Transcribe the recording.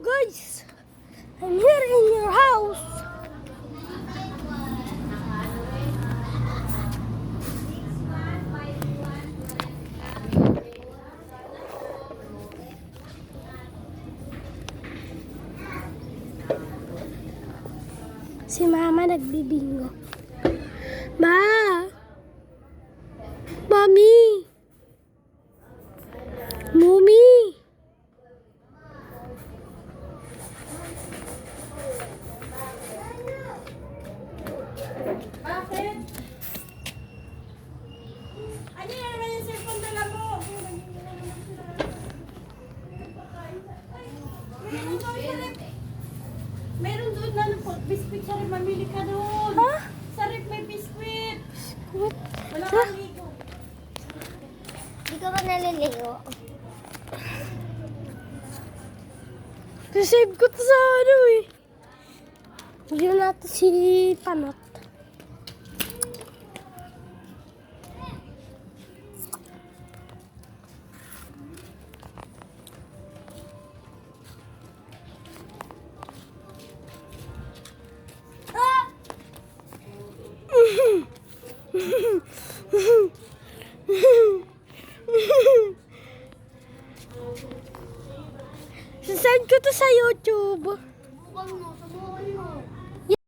guys. I'm here in your house. Si Mama nagbibingo. Ma! Mami! Mumi! Bakit? Ano yan naman yung cellphone dala mo? Meron doon na biscuit sa rep. Mamili ka doon. Ha? Sa rep may biscuit. What? Wala kang ligo. Hindi ka ba naliligo? Save ko to sa ano eh. Yun natin si Panot. Sasend ko to sa YouTube. Huwag mo.